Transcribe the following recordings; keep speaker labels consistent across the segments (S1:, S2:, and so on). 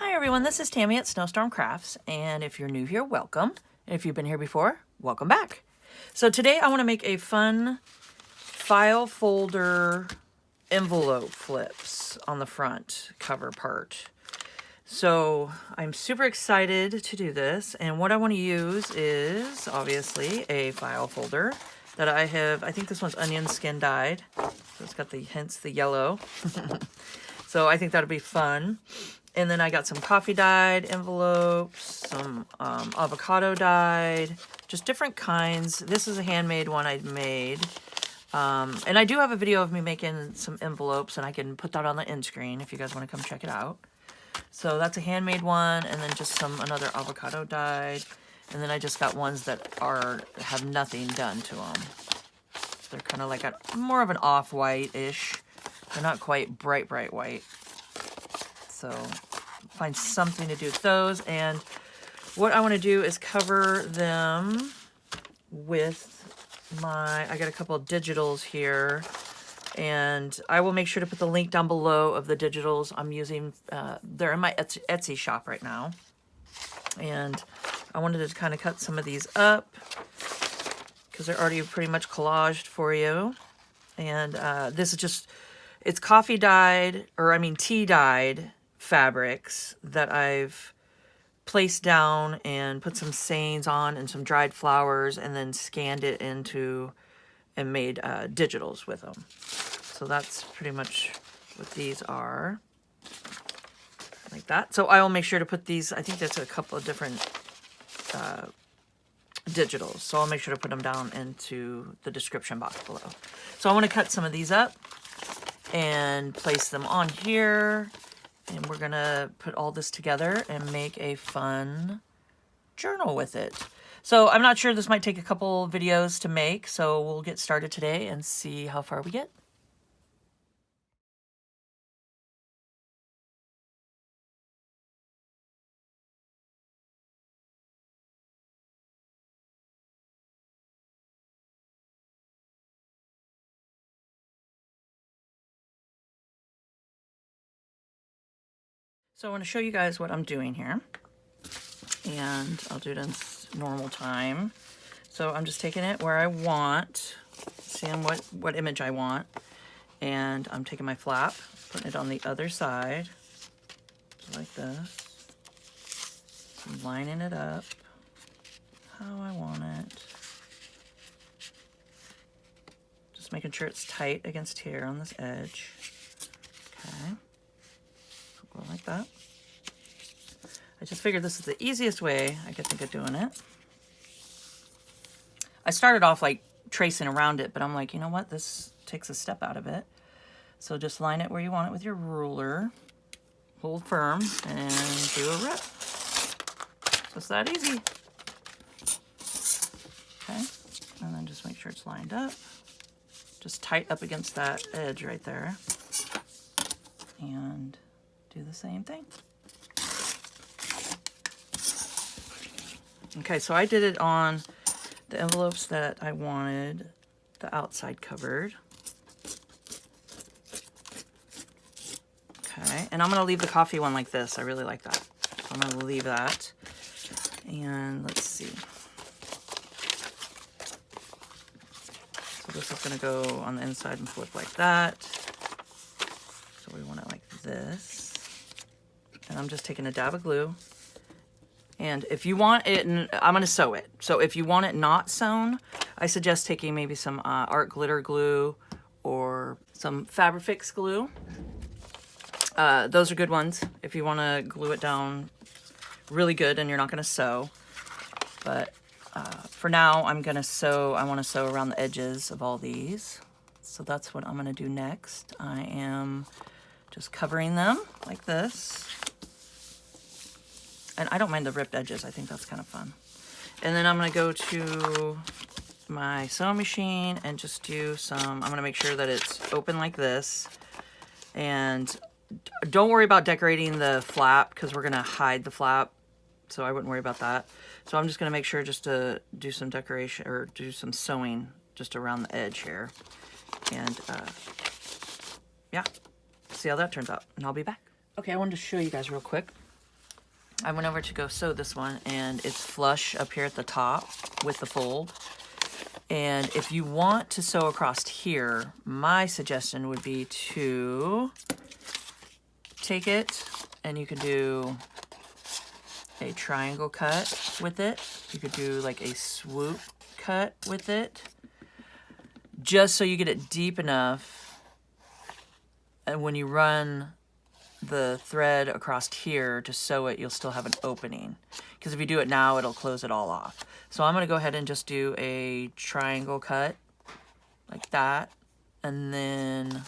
S1: Hi everyone, this is Tammy at Snowstorm Crafts, and if you're new here, welcome. And if you've been here before, welcome back. So today I want to make a fun file folder envelope flips on the front cover part. So I'm super excited to do this, and what I want to use is obviously a file folder that I think this one's onion skin dyed, so it's got hence the yellow. So I think that'll be fun. And then I got some coffee dyed envelopes, some avocado dyed, just different kinds. This is a handmade one I made. And I do have a video of me making some envelopes, and I can put that on the end screen if you guys want to come check it out. So that's a handmade one, and then just another avocado dyed. And then I just got ones that have nothing done to them. They're kind of like more of an off-white-ish. They're not quite bright white. So find something to do with those. And what I want to do is cover them with I got a couple of digitals here. And I will make sure to put the link down below of the digitals I'm using. They're in my Etsy shop right now. And I wanted to kind of cut some of these up because they're already pretty much collaged for you. And this is just, it's coffee dyed, tea dyed fabrics that I've placed down and put some stains on and some dried flowers and then scanned it into and made digitals with them. So that's pretty much what these are, like that. So I will make sure to put these, I think there's a couple of different digitals, so I'll make sure to put them down into the description box below. So I want to cut some of these up and place them on here, and we're gonna put all this together and make a fun journal with it. So I'm not sure, this might take a couple videos to make, so we'll get started today and see how far we get. So I want to show you guys what I'm doing here, and I'll do it in normal time. So I'm just taking it where I want, seeing what image I want, and I'm taking my flap, putting it on the other side, like this. I'm lining it up how I want it. Just making sure it's tight against here on this edge. Okay. Go like that. I just figured this is the easiest way I could think of doing it. I started off like tracing around it, but I'm like, you know what? This takes a step out of it. So just line it where you want it with your ruler. Hold firm and do a rip. Just that easy. Okay. And then just make sure it's lined up. Just tight up against that edge right there. And do the same thing. Okay, so I did it on the envelopes that I wanted the outside covered. Okay, and I'm going to leave the coffee one like this. I really like that. So I'm going to leave that. And let's see. So this is going to go on the inside and flip like that. So we want it like this. And I'm just taking a dab of glue. And if you want it, I'm going to sew it. So if you want it not sewn, I suggest taking maybe some art glitter glue or some Fabrifix glue. Those are good ones if you want to glue it down really good and you're not going to sew. But for now, I'm going to sew. I want to sew around the edges of all these. So that's what I'm going to do next. I am just covering them like this. And I don't mind the ripped edges. I think that's kind of fun. And then I'm going to go to my sewing machine and just do I'm going to make sure that it's open like this. And don't worry about decorating the flap because we're going to hide the flap. So I wouldn't worry about that. So I'm just going to make sure just to do some decoration or do some sewing just around the edge here. And yeah, see how that turns out. And I'll be back. Okay, I wanted to show you guys real quick. I went over to go sew this one, and it's flush up here at the top with the fold. And if you want to sew across here, my suggestion would be to take it, and you could do a triangle cut with it. You could do like a swoop cut with it, just so you get it deep enough, and when you run the thread across here to sew it, you'll still have an opening. Because if you do it now, it'll close it all off. So I'm going to go ahead and just do a triangle cut like that. And then,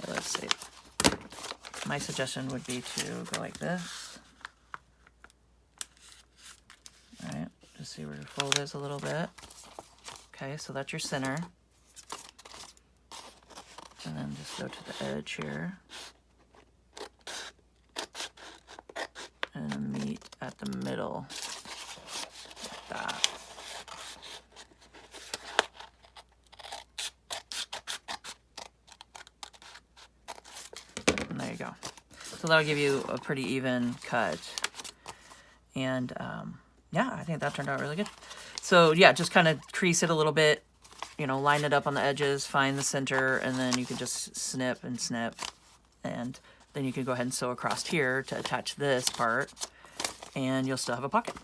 S1: let's see. My suggestion would be to go like this. All right, just see where your fold is a little bit. Okay, so that's your center. And then just go to the edge here. And meet at the middle, like that. And there you go. So that'll give you a pretty even cut. And yeah, I think that turned out really good. So yeah, just kind of crease it a little bit, you know, line it up on the edges, find the center, and then you can just snip and snip. And then you can go ahead and sew across here to attach this part, and you'll still have a pocket.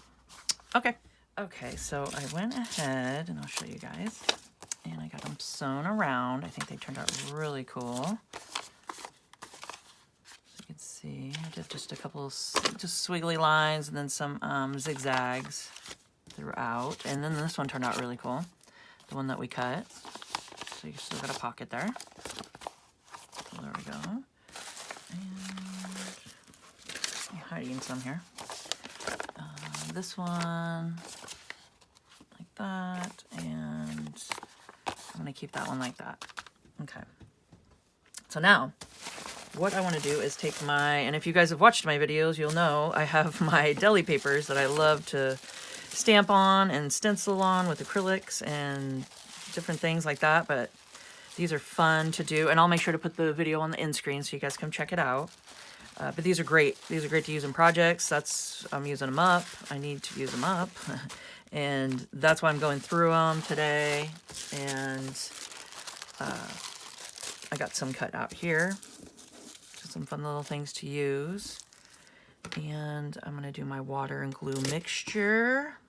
S1: Okay. Okay, so I went ahead, and I'll show you guys, and I got them sewn around. I think they turned out really cool. So you can see, I did just a couple of just swiggly lines, and then some zigzags throughout. And then this one turned out really cool, the one that we cut. So you still got a pocket there. So there we go. And I'm hiding some here. This one, like that, and I'm gonna keep that one like that. Okay. So now, what I want to do is take my, and if you guys have watched my videos, you'll know I have my deli papers that I love to stamp on and stencil on with acrylics and different things like that, but these are fun to do, and I'll make sure to put the video on the end screen so you guys can check it out. But these are great. These are great to use in projects. I'm using them up. I need to use them up. And that's why I'm going through them today. And I got some cut out here. Just some fun little things to use. And I'm going to do my water and glue mixture,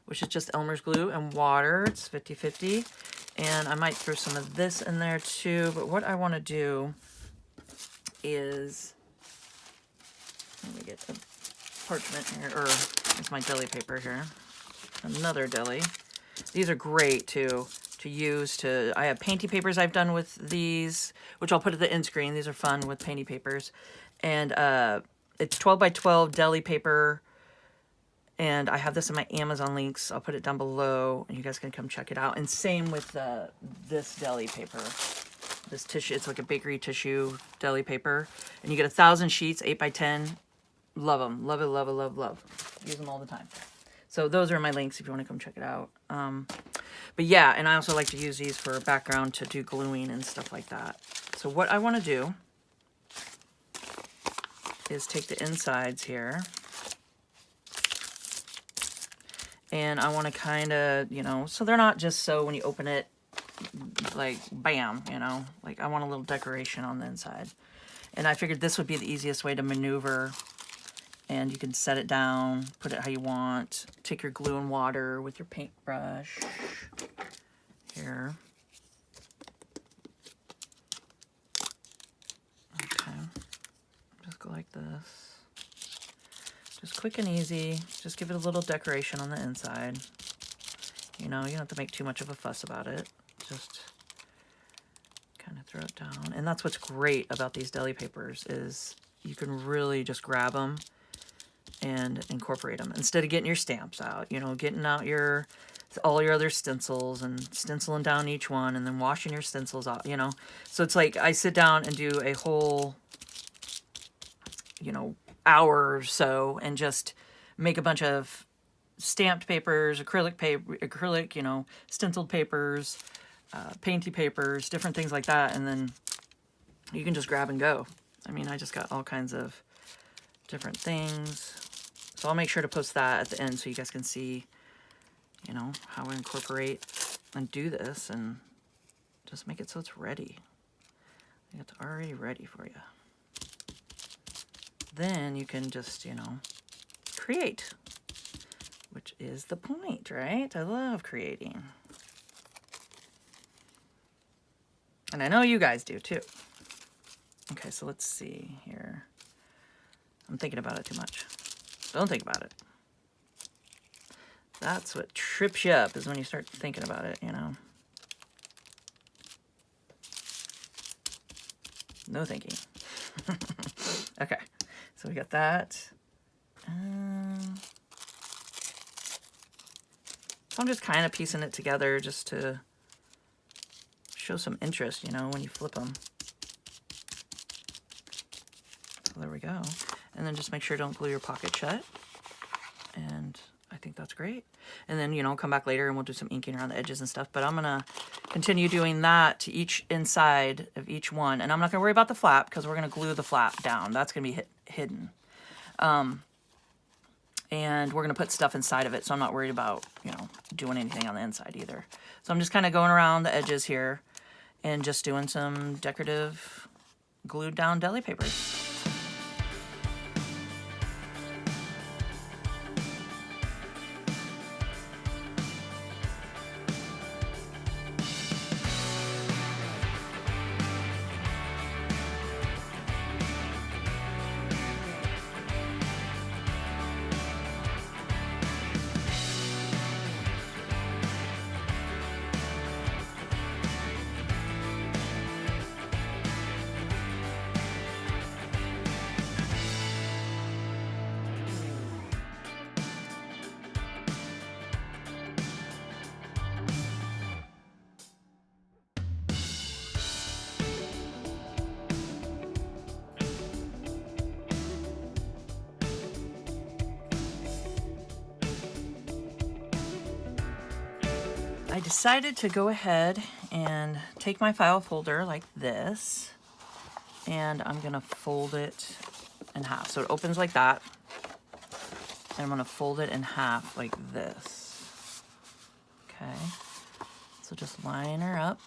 S1: which is just Elmer's glue and water. It's 50-50. And I might throw some of this in there too. But what I want to do is, let me get the parchment here, or it's my deli paper here. Another deli. These are great too to use to, I have painty papers I've done with these, which I'll put at the end screen. These are fun with painty papers. And it's 12 by 12 deli paper. And I have this in my Amazon links. I'll put it down below, and you guys can come check it out. And same with this deli paper. This tissue, it's like a bakery tissue deli paper. And you get 1,000 sheets, 8 by 10. Love them. Love it, love it, love, love. Use them all the time. So those are my links if you want to come check it out. But yeah, and I also like to use these for background to do gluing and stuff like that. So what I want to do is take the insides here. And I want to kind of, you know, so they're not just so when you open it, like, bam, you know. Like, I want a little decoration on the inside. And I figured this would be the easiest way to maneuver. And you can set it down, put it how you want. Take your glue and water with your paintbrush. Here. Okay. Just go like this. Just quick and easy. Just give it a little decoration on the inside. You know, you don't have to make too much of a fuss about it. Just kind of throw it down. And that's what's great about these deli papers is you can really just grab them and incorporate them instead of getting your stamps out, you know, getting out all your other stencils and stenciling down each one and then washing your stencils out, you know. So it's like I sit down and do a whole, you know, hour or so and just make a bunch of stamped papers, acrylic, you know, stenciled papers, painty papers, different things like that, and then you can just grab and go. I mean, I just got all kinds of different things. So I'll make sure to post that at the end so you guys can see, you know, how I incorporate and do this and just make it so it's ready. It's already ready for you. Then you can just, you know, create, which is the point, right? I love creating. And I know you guys do too. Okay, so let's see here. I'm thinking about it too much. Don't think about it. That's what trips you up, is when you start thinking about it, you know. No thinking. Okay, so we got that. So I'm just kind of piecing it together just to show some interest, you know, when you flip them. So there we go. And then just make sure don't glue your pocket shut. And I think that's great. And then, you know, come back later and we'll do some inking around the edges and stuff. But I'm going to continue doing that to each inside of each one. And I'm not going to worry about the flap because we're going to glue the flap down. That's going to be hidden. And we're going to put stuff inside of it. So I'm not worried about, you know, doing anything on the inside either. So I'm just kind of going around the edges here and just doing some decorative glued down deli papers. I decided to go ahead and take my file folder like this, and I'm gonna fold it in half. So it opens like that, and I'm gonna fold it in half like this. Okay, so just line her up.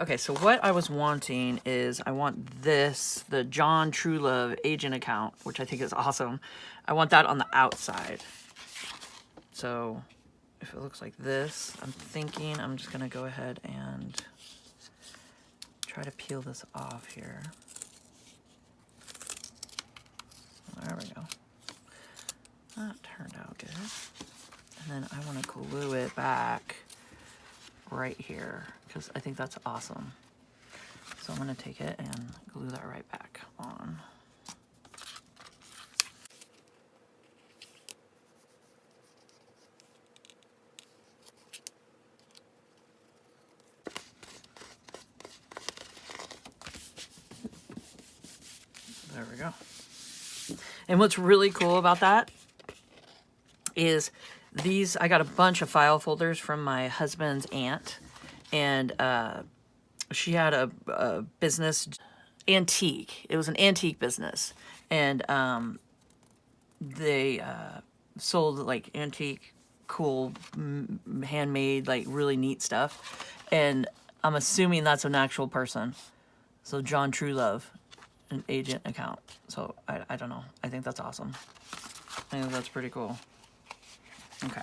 S1: Okay, so what I was wanting is I want this, the John Truelove agent account, which I think is awesome. I want that on the outside. So if it looks like this, I'm thinking I'm just gonna go ahead and try to peel this off here. There we go. That turned out good. And then I want to glue it back right here because I think that's awesome. So I'm going to take it and glue that right back on. There we go. And what's really cool about that is these, I got a bunch of file folders from my husband's aunt, and she had a business, antique. It was an antique business, and they sold like antique, cool, handmade, like really neat stuff. And I'm assuming that's an actual person. So John Truelove, an agent account. So I don't know. I think that's awesome. I think that's pretty cool. Okay.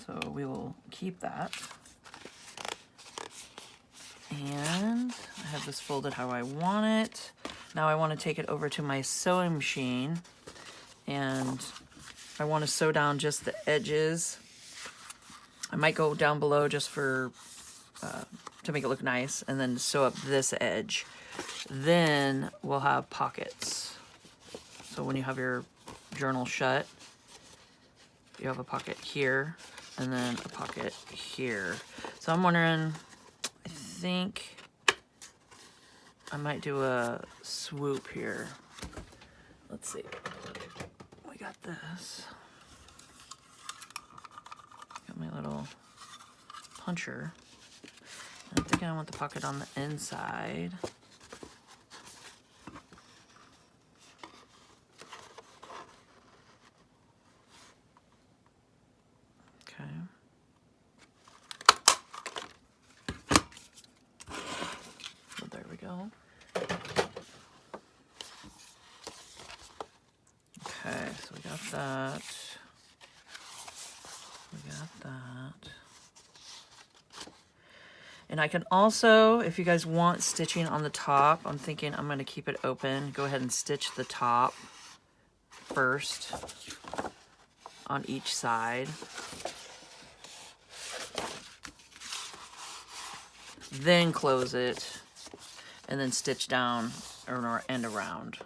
S1: So we will keep that. And I have this folded how I want it. Now I want to take it over to my sewing machine, and I want to sew down just the edges. I might go down below just for to make it look nice, and then sew up this edge. Then we'll have pockets. So when you have your journal shut, you have a pocket here, and then a pocket here. So I'm wondering, I think I might do a swoop here. Let's see. got this. Got my little puncher. I'm thinking I want the pocket on the inside. Okay. So there we go. Okay, so we got that. We got that. And I can also, if you guys want stitching on the top, I'm thinking I'm going to keep it open. Go ahead and stitch the top first on each side. Then close it and then stitch down and around.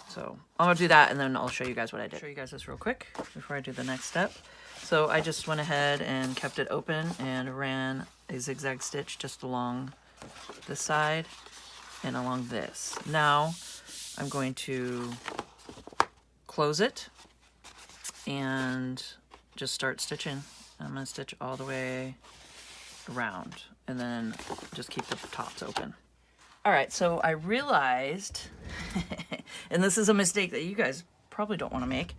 S1: So I'm going to do that and then I'll show you guys what I did. Show you guys this real quick before I do the next step. So I just went ahead and kept it open and ran a zigzag stitch just along this side and along this. Now I'm going to close it and just start stitching. I'm going to stitch all the way around and then just keep the tops open. All right, so I realized, and this is a mistake that you guys probably don't want to make,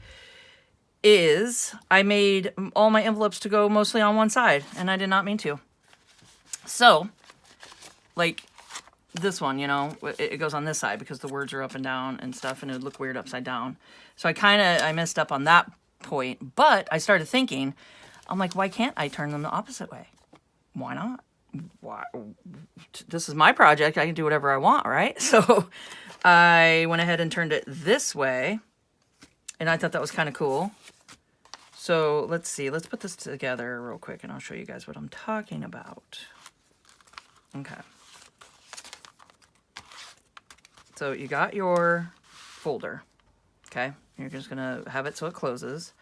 S1: is I made all my envelopes to go mostly on one side, and I did not mean to. So, like this one, you know, it goes on this side because the words are up and down and stuff, and it would look weird upside down. So I messed up on that point, but I started thinking, I'm like, why can't I turn them the opposite way? Why not? Why? This is my project. I can do whatever I want, right? So I went ahead and turned it this way, and I thought that was kind of cool. So let's see. Let's put this together real quick, and I'll show you guys what I'm talking about. Okay. So you got your folder, okay? You're just going to have it so it closes.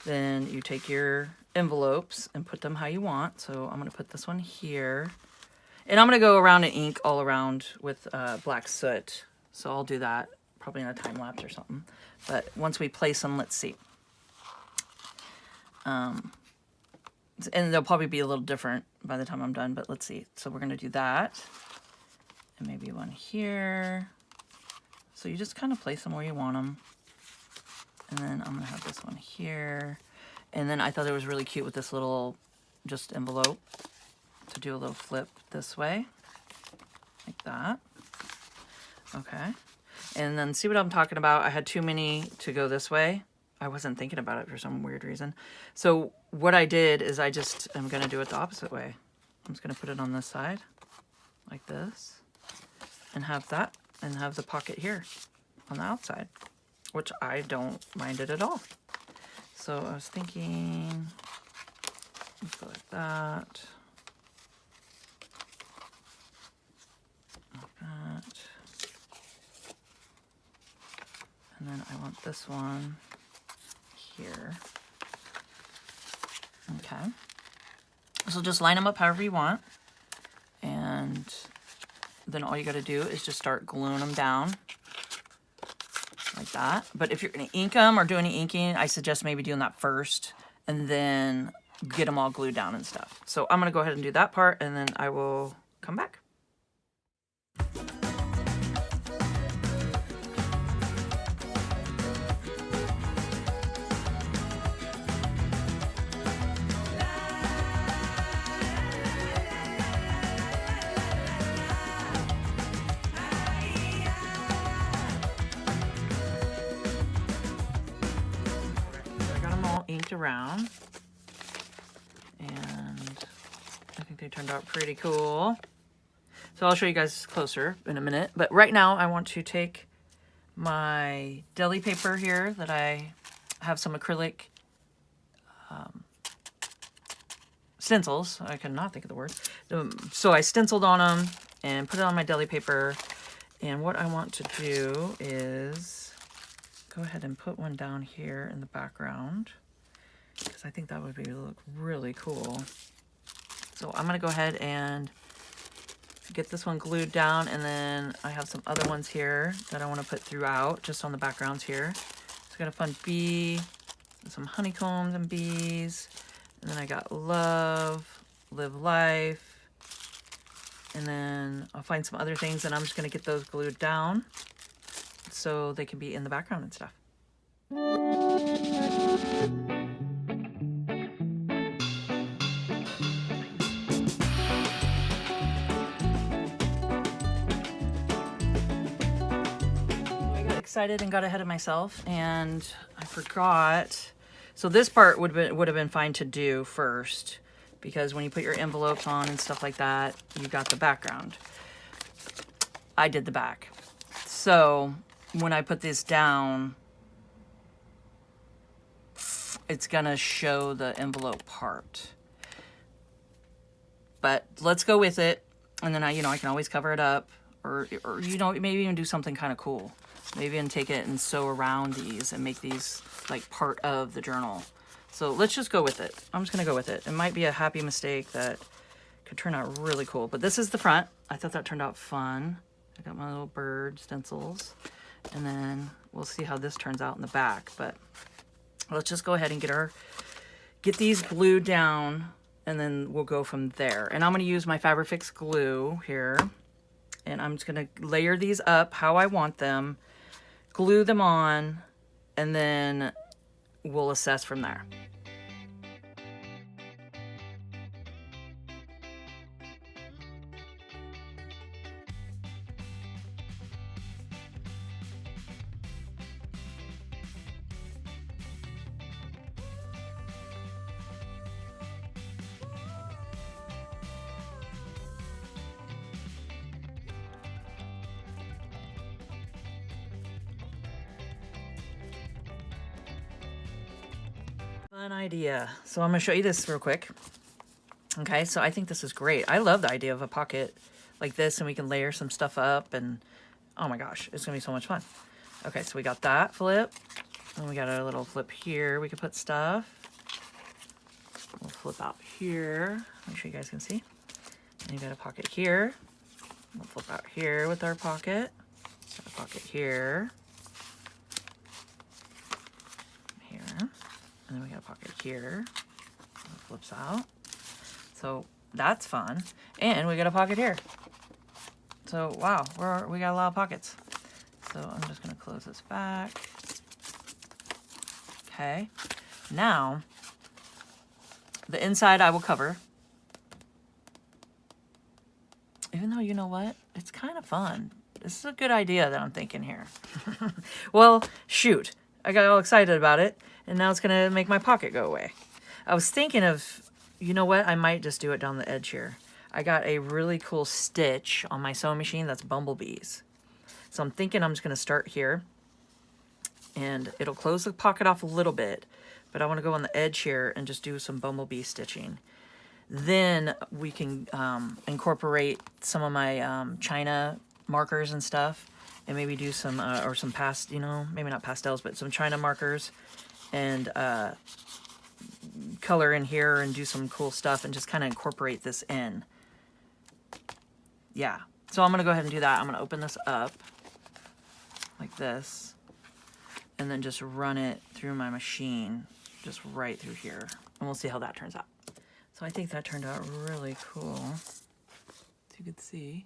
S1: Then you take your envelopes and put them how you want. So I'm going to put this one here. And I'm going to go around and ink all around with black soot. So I'll do that probably in a time lapse or something. But once we place them, let's see. And they'll probably be a little different by the time I'm done, but let's see. So we're going to do that. And maybe one here. So you just kind of place them where you want them. And then I'm going to have this one here. And then I thought it was really cute with this little just envelope to do a little flip this way. Like that. Okay. And then see what I'm talking about? I had too many to go this way. I wasn't thinking about it for some weird reason. So what I did is I'm going to do it the opposite way. I'm just going to put it on this side like this and have that and have the pocket here on the outside, which I don't mind it at all. So I was thinking, let's go like that. Like that. And then I want this one here. Okay. So just line them up however you want. And then all you got to do is just start gluing them down. Like that. But if you're going to ink them or do any inking, I suggest maybe doing that first and then get them all glued down and stuff. So I'm going to go ahead and do that part and then I will come back. Inked around, and I think they turned out pretty cool. So I'll show you guys closer in a minute, but right now I want to take my deli paper here that I have some acrylic stencils. I cannot think of the word. So I stenciled on them and put it on my deli paper, and what I want to do is go ahead and put one down here in the background, because I think that would look really cool. So I'm going to go ahead and get this one glued down, and then I have some other ones here that I want to put throughout, just on the backgrounds here. It's got a fun bee, some honeycombs and bees. And then I got love, live life. And then I'll find some other things, and I'm just going to get those glued down so they can be in the background and stuff. I got excited and got ahead of myself, and I forgot. So this part would have been fine to do first, because when you put your envelopes on and stuff like that, you got the background. I did the back. So when I put this down, it's gonna show the envelope part. But let's go with it, and then I can always cover it up, or maybe even do something kind of cool. Maybe even take it and sew around these and make these like part of the journal. So let's just go with it. I'm just gonna go with it. It might be a happy mistake that could turn out really cool. But this is the front. I thought that turned out fun. I got my little bird stencils, and then we'll see how this turns out in the back. But let's just go ahead and get these glued down, and then we'll go from there. And I'm gonna use my Fabrifix glue here, and I'm just gonna layer these up how I want them, glue them on, and then we'll assess from there. Fun idea. So I'm going to show you this real quick. Okay, so I think this is great. I love the idea of a pocket like this, and we can layer some stuff up, and oh my gosh, it's going to be so much fun. Okay, so we got that flip, and we got a little flip here. We could put stuff. We'll flip out here. Make sure you guys can see. And you got a pocket here. We'll flip out here with our pocket. Got a pocket here. And then we got a pocket here. It flips out. So that's fun. And we got a pocket here. So wow, we got a lot of pockets. So I'm just gonna close this back. Okay. Now, the inside I will cover. Even though, you know what? It's kind of fun. This is a good idea that I'm thinking here. Well, shoot. I got all excited about it, and now it's going to make my pocket go away. I was thinking of, you know what? I might just do it down the edge here. I got a really cool stitch on my sewing machine that's bumblebees. So I'm thinking I'm just going to start here, and it'll close the pocket off a little bit, but I want to go on the edge here and just do some bumblebee stitching. Then we can incorporate some of my China markers and stuff, and maybe do some, or some maybe not pastels, but some China markers, and color in here and do some cool stuff and just kind of incorporate this in. Yeah, so I'm going to go ahead and do that. I'm going to open this up like this, and then just run it through my machine, just right through here, and we'll see how that turns out. So I think that turned out really cool. As you can see,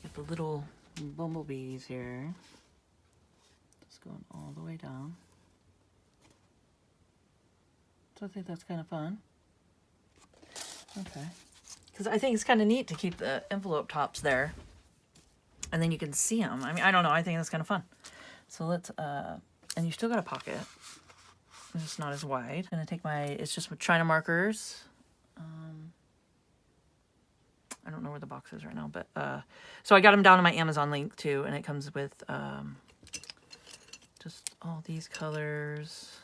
S1: get the little bumblebees here, just going all the way down. So I think that's kind of fun. Okay, because I think it's kind of neat to keep the envelope tops there, and then you can see them. I mean, I don't know, I think that's kind of fun. So let's and you still got a pocket, it's just not as wide. I'm gonna take it's just with China markers. I don't know where the box is right now, but so I got them down in my Amazon link too, and it comes with just all these colors.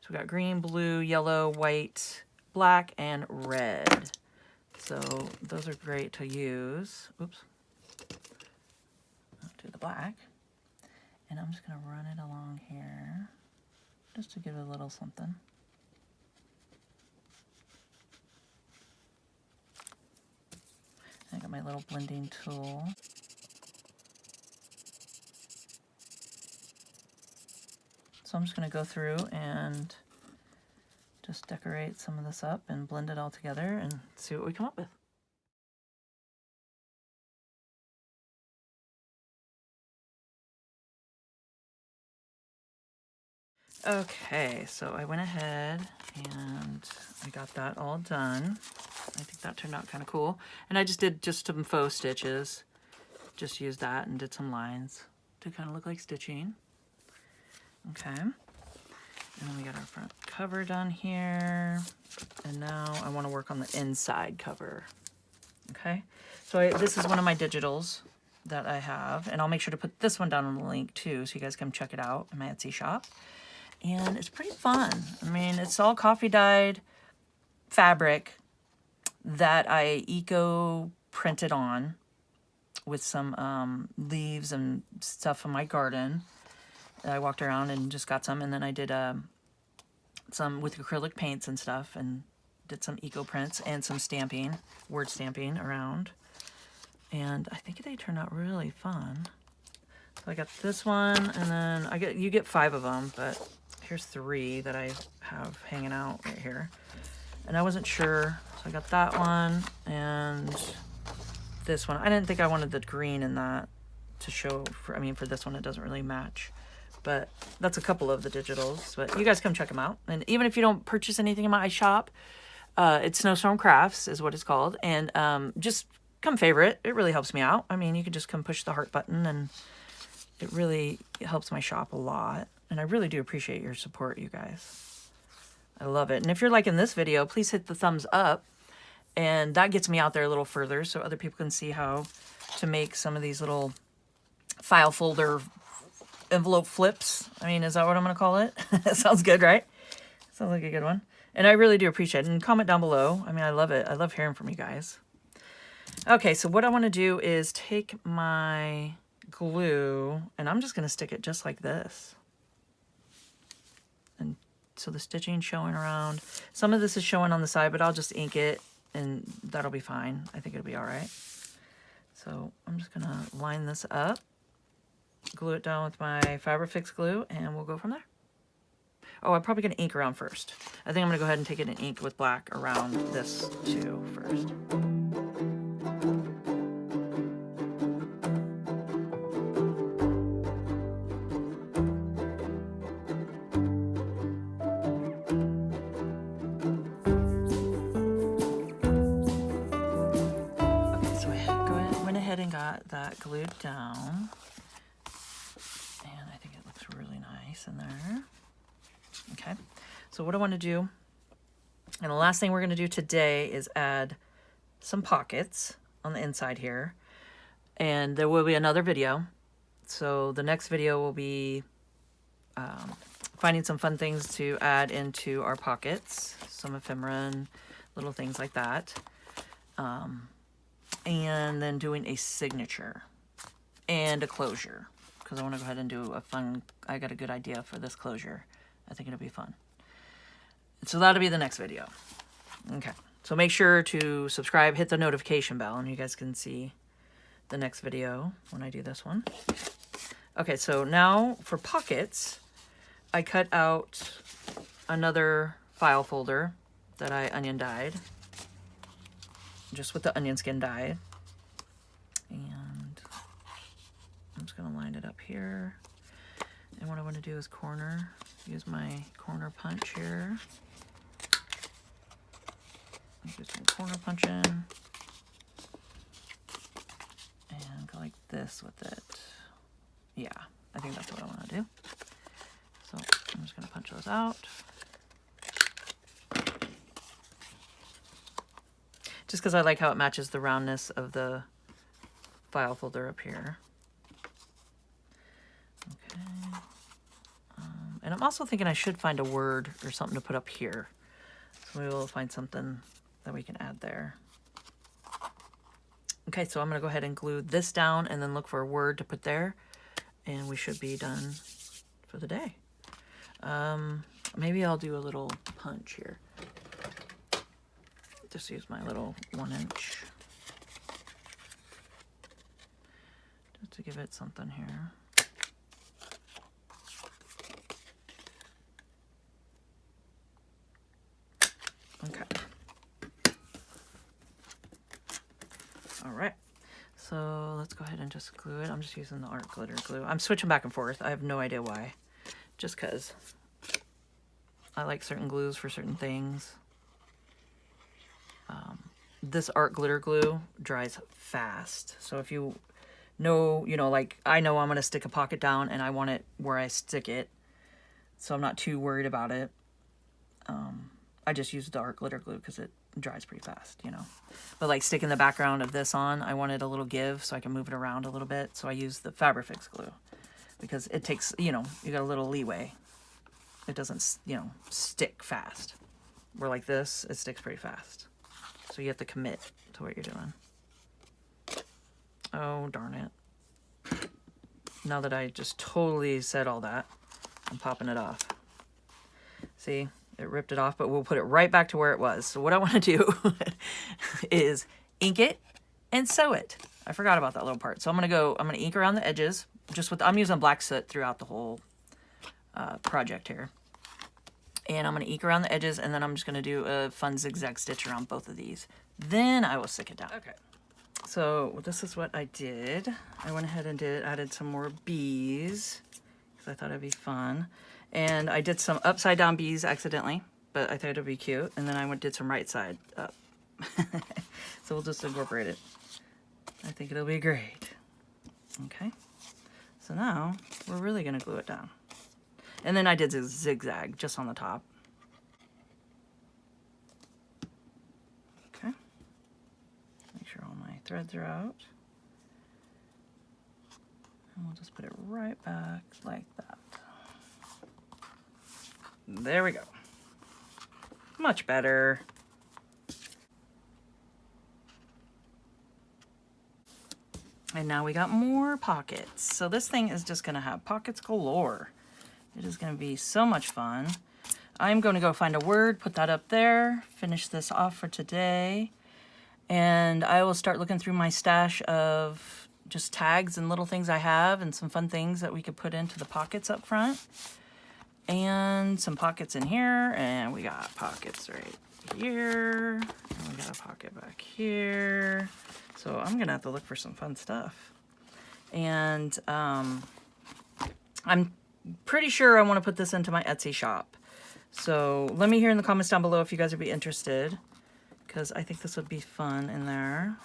S1: So we got green, blue, yellow, white, black, and red. So those are great to use. Oops. I'll do the black, and I'm just gonna run it along here just to give it a little something. I got my little blending tool. So I'm just going to go through and just decorate some of this up and blend it all together and see what we come up with. Okay, so I went ahead and I got that all done. I think that turned out kind of cool. And I just did just some faux stitches. Just used that and did some lines to kind of look like stitching. Okay. And then we got our front cover done here. And now I want to work on the inside cover. Okay. So this is one of my digitals that I have. And I'll make sure to put this one down on the link too, so you guys can check it out in my Etsy shop. And it's pretty fun. I mean, it's all coffee dyed fabric that I eco printed on with some leaves and stuff from my garden. I walked around and just got some, and then I did some with acrylic paints and stuff, and did some eco prints and some stamping, word stamping around. And I think they turned out really fun. So I got this one, and then you get 5 of them, but here's 3 that I have hanging out right here. And I wasn't sure, so I got that one and this one. I didn't think I wanted the green in that to show, for this one it doesn't really match. But that's a couple of the digitals, but you guys come check them out. And even if you don't purchase anything in my shop, it's Snowstorm Crafts is what it's called. And just come favorite. It really helps me out. I mean, you can just come push the heart button, and it really helps my shop a lot. And I really do appreciate your support, you guys. I love it. And if you're liking this video, please hit the thumbs up. And that gets me out there a little further so other people can see how to make some of these little file folder envelope flips. I mean, is that what I'm going to call it? That sounds good, right? Sounds like a good one. And I really do appreciate it. And comment down below. I mean, I love it. I love hearing from you guys. Okay, so what I want to do is take my glue, and I'm just going to stick it just like this. And so the stitching showing around. Some of this is showing on the side, but I'll just ink it, and that'll be fine. I think it'll be all right. So I'm just going to line this up, glue it down with my Fabrifix glue, and we'll go from there. Oh, I'm probably going to ink around first. I think I'm going to go ahead and take it and ink with black around this too first. Got that glued down, and I think it looks really nice in there. Okay, so what I want to do, and the last thing we're going to do today, is add some pockets on the inside here, and there will be another video. So the next video will be finding some fun things to add into our pockets, some ephemera and little things like that. And then doing a signature and a closure, because I want to go ahead and do a fun, I got a good idea for this closure. I think it'll be fun. So that'll be the next video. Okay, so make sure to subscribe, hit the notification bell, and you guys can see the next video when I do this one. Okay, so now for pockets, I cut out another file folder that I onion dyed, just with the onion skin dye. And I'm just going to line it up here. And what I want to do is use my corner punch here. Do some corner punching. And go like this with it. Yeah, I think that's what I want to do. So I'm just going to punch those out. Just because I like how it matches the roundness of the file folder up here. Okay. And I'm also thinking I should find a word or something to put up here. So we will find something that we can add there. Okay, so I'm going to go ahead and glue this down and then look for a word to put there. And we should be done for the day. Maybe I'll do a little punch here. Just use my little 1-inch just to give it something here. All right. So let's go ahead and just glue it. I'm just using the art glitter glue. I'm switching back and forth. I have no idea why. Just because I like certain glues for certain things. This art glitter glue dries fast. So if you know, like I know I'm going to stick a pocket down and I want it where I stick it. So I'm not too worried about it. I just use the art glitter glue because it dries pretty fast, But like sticking the background of this on, I wanted a little give so I can move it around a little bit. So I use the Fabrifix glue because it takes, you got a little leeway. It doesn't, stick fast. Where like this, it sticks pretty fast. So you have to commit to what you're doing. Oh, darn it. Now that I just totally said all that, I'm popping it off. See, it ripped it off, but we'll put it right back to where it was. So what I want to do is ink it and sew it. I forgot about that little part. So I'm going to ink around the edges. I'm using black soot throughout the whole project here. And I'm going to ink around the edges, and then I'm just going to do a fun zigzag stitch around both of these. Then I will stick it down. Okay. So this is what I did. I went ahead and added some more bees because I thought it'd be fun. And I did some upside down bees accidentally, but I thought it'd be cute. And then I did some right side up. So we'll just incorporate it. I think it'll be great. Okay. So now we're really going to glue it down. And then I did a zigzag just on the top. Okay. Make sure all my threads are out. And we'll just put it right back like that. There we go. Much better. And now we got more pockets. So this thing is just going to have pockets galore. It is going to be so much fun. I'm going to go find a word, put that up there, finish this off for today. And I will start looking through my stash of just tags and little things I have and some fun things that we could put into the pockets up front. And some pockets in here, and we got pockets right here. And we got a pocket back here. So I'm going to have to look for some fun stuff. And I'm pretty sure I want to put this into my Etsy shop. So let me hear in the comments down below if you guys would be interested, because I think this would be fun in there.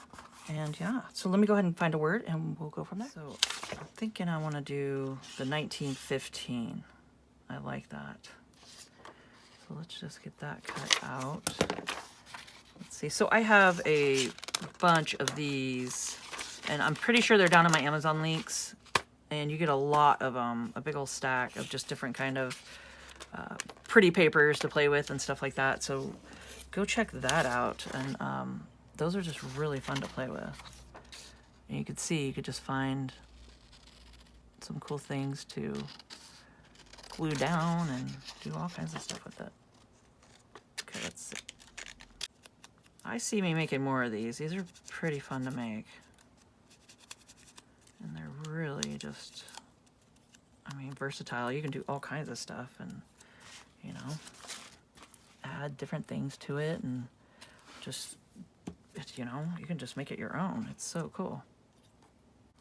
S1: And yeah, so let me go ahead and find a word and we'll go from there. So I'm thinking I want to do the 1915. I like that. So let's just get that cut out. Let's see. So I have a bunch of these, and I'm pretty sure they're down in my Amazon links. And you get a lot of them, a big old stack of just different kind of pretty papers to play with and stuff like that. So go check that out. And those are just really fun to play with. And you could see, you could just find some cool things to glue down and do all kinds of stuff with it. Okay, let's see. I see me making more of these. These are pretty fun to make. And they're really just, versatile. You can do all kinds of stuff and, add different things to it and just, you can just make it your own. It's so cool.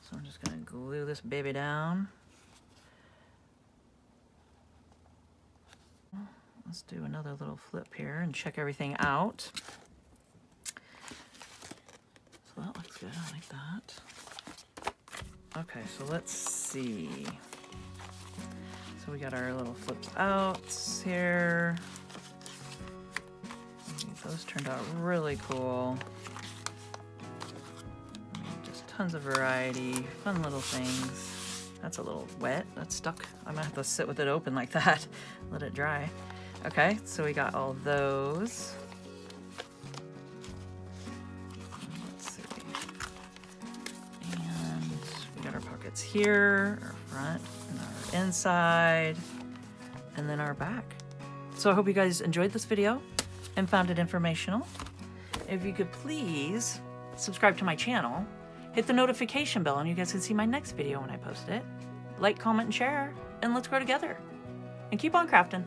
S1: So I'm just going to glue this baby down. Let's do another little flip here and check everything out. So that looks good. I like that. Okay, so let's see. So we got our little flips out here. Those turned out really cool. Just tons of variety, fun little things. That's a little wet. That's stuck. I might have to sit with it open like that. Let it dry. Okay, so we got all those. Let's see. And we got our pockets here, our front, and our inside, and then our back. So I hope you guys enjoyed this video and found it informational. If you could please subscribe to my channel, hit the notification bell, and you guys can see my next video when I post it. Like, comment, and share, and let's grow together. And keep on crafting.